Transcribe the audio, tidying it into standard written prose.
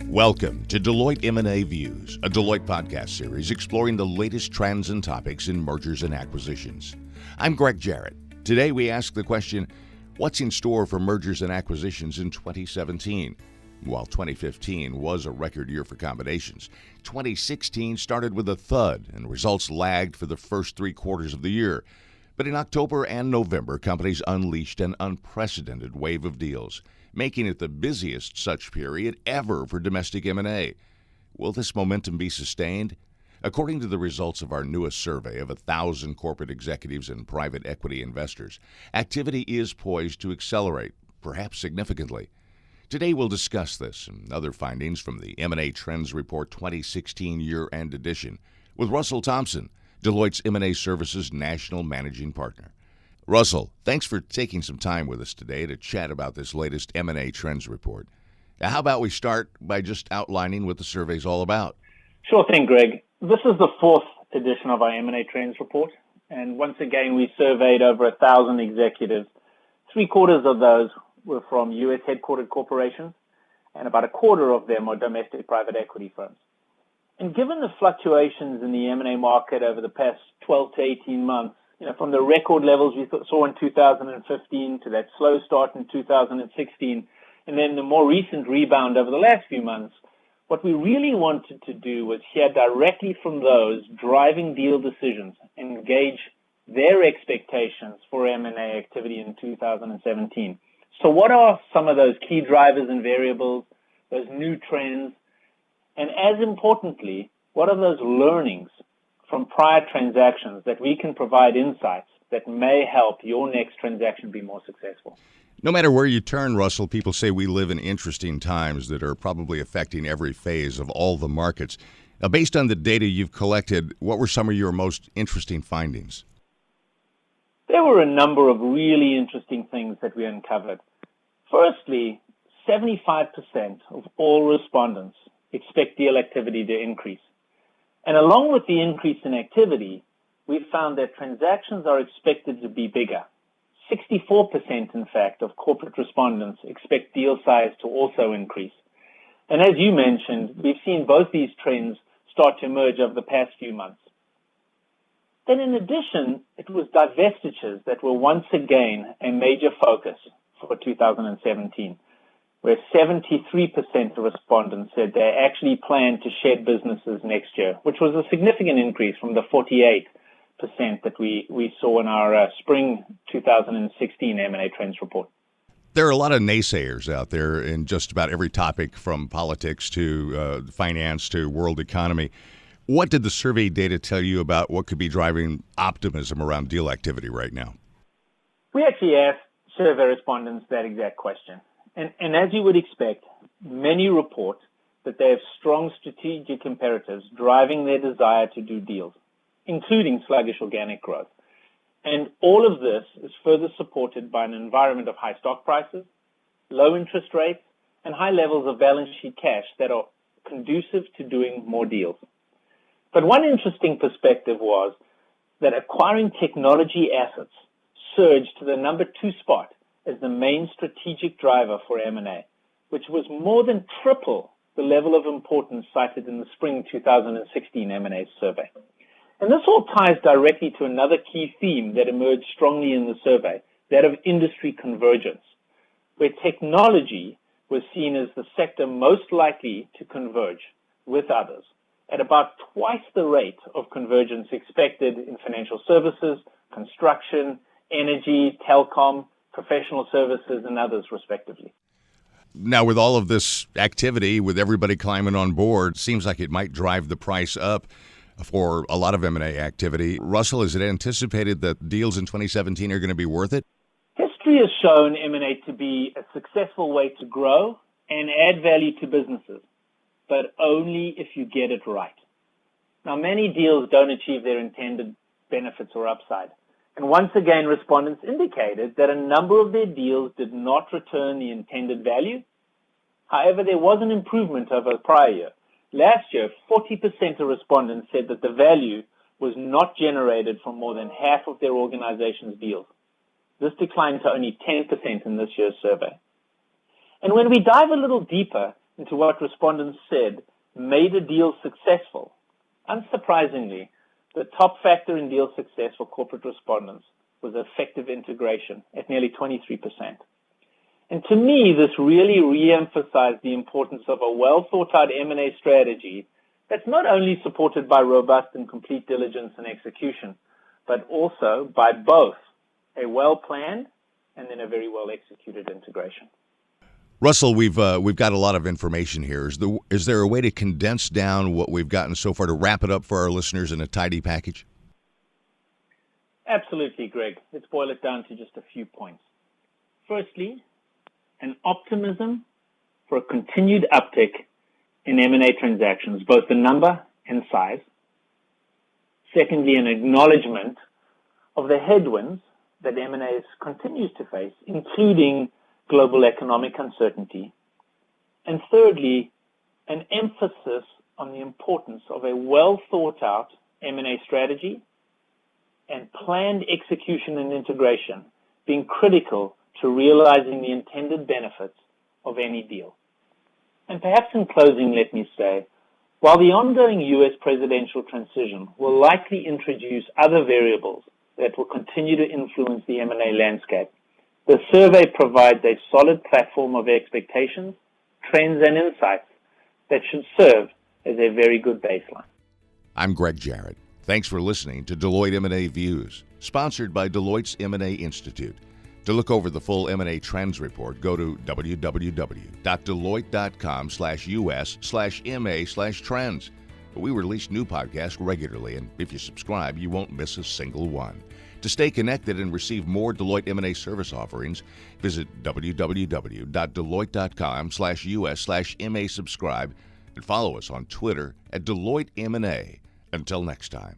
Welcome to Deloitte M&A Views, a Deloitte podcast series exploring the latest trends and topics in mergers and acquisitions. I'm Greg Jarrett. Today we ask the question, what's in store for mergers and acquisitions in 2017? While 2015 was a record year for combinations, 2016 started with a thud and results lagged for the first 3 quarters of the year. But in October and November, companies unleashed an unprecedented wave of deals, making it the busiest such period ever for domestic M&A. Will this momentum be sustained? According to the results of our newest survey of 1,000 corporate executives and private equity investors, activity is poised to accelerate, perhaps significantly. Today we'll discuss this and other findings from the M&A Trends Report 2016 year-end edition with Russell Thompson, Deloitte's M&A Services National Managing Partner. Russell, thanks for taking some time with us today to chat about this latest M&A Trends Report. Now, how about we start by just outlining what the survey's all about? Sure thing, Greg. This is the 4th edition of our M&A Trends Report, and once again we surveyed over 1,000 executives. 3/4 of those were from U.S. headquartered corporations, and about a quarter of them are domestic private equity firms. And given the fluctuations in the M&A market over the past 12 to 18 months, from the record levels we saw in 2015 to that slow start in 2016, and then the more recent rebound over the last few months, what we really wanted to do was hear directly from those driving deal decisions and gauge their expectations for M&A activity in 2017. So what are some of those key drivers and variables, those new trends, and as importantly, what are those learnings from prior transactions that we can provide insights that may help your next transaction be more successful? No matter where you turn, Russell, people say we live in interesting times that are probably affecting every phase of all the markets. Now, based on the data you've collected, what were some of your most interesting findings? There were a number of really interesting things that we uncovered. Firstly, 75% of all respondents expect deal activity to increase. And along with the increase in activity, we found that transactions are expected to be bigger. 64%, in fact, of corporate respondents expect deal size to also increase. And as you mentioned, we've seen both these trends start to emerge over the past few months. Then in addition, it was divestitures that were once again a major focus for 2017. Where 73% of respondents said they actually plan to shed businesses next year, which was a significant increase from the 48% that we saw in our spring 2016 M&A Trends Report. There are a lot of naysayers out there in just about every topic, from politics to finance to world economy. What did the survey data tell you about what could be driving optimism around deal activity right now? We actually asked survey respondents that exact question. And as you would expect, many report that they have strong strategic imperatives driving their desire to do deals, including sluggish organic growth. And all of this is further supported by an environment of high stock prices, low interest rates, and high levels of balance sheet cash that are conducive to doing more deals. But one interesting perspective was that acquiring technology assets surged to the number 2 spot as the main strategic driver for M&A, which was more than triple the level of importance cited in the spring 2016 M&A survey. And this all ties directly to another key theme that emerged strongly in the survey, that of industry convergence, where technology was seen as the sector most likely to converge with others at about twice the rate of convergence expected in financial services, construction, energy, telecom, professional services, and others, respectively. Now, with all of this activity, with everybody climbing on board, seems like it might drive the price up for a lot of M&A activity. Russell, is it anticipated that deals in 2017 are going to be worth it? History has shown M&A to be a successful way to grow and add value to businesses, but only if you get it right. Now, many deals don't achieve their intended benefits or upside. And once again, respondents indicated that a number of their deals did not return the intended value. However, there was an improvement over the prior year. Last year, 40% of respondents said that the value was not generated from more than half of their organization's deals. This declined to only 10% in this year's survey. And when we dive a little deeper, into what respondents said made a deal successful, unsurprisingly, the top factor in deal success for corporate respondents was effective integration at nearly 23%. And to me, this really re-emphasized the importance of a well-thought-out M&A strategy that's not only supported by robust and complete diligence and execution, but also by both a well-planned and then a very well-executed integration. Russell, we've got a lot of information here. Is there a way to condense down what we've gotten so far to wrap it up for our listeners in a tidy package? Absolutely, Greg. Let's boil it down to just a few points. Firstly, an optimism for a continued uptick in M&A transactions, both the number and size. Secondly, an acknowledgement of the headwinds that M&A continues to face, including global economic uncertainty. And thirdly, an emphasis on the importance of a well-thought-out M&A strategy and planned execution and integration being critical to realizing the intended benefits of any deal. And perhaps in closing, let me say, while the ongoing U.S. presidential transition will likely introduce other variables that will continue to influence the M&A landscape, the survey provides a solid platform of expectations, trends, and insights that should serve as a very good baseline. I'm Greg Jarrett. Thanks for listening to Deloitte M&A Views, sponsored by Deloitte's M&A Institute. To look over the full M&A Trends Report, go to www.deloitte.com/US/MA/trends. We release new podcasts regularly, and if you subscribe, you won't miss a single one. To stay connected and receive more Deloitte M&A service offerings, visit www.deloitte.com/US/MA subscribe and follow us on Twitter at Deloitte M&A. Until next time.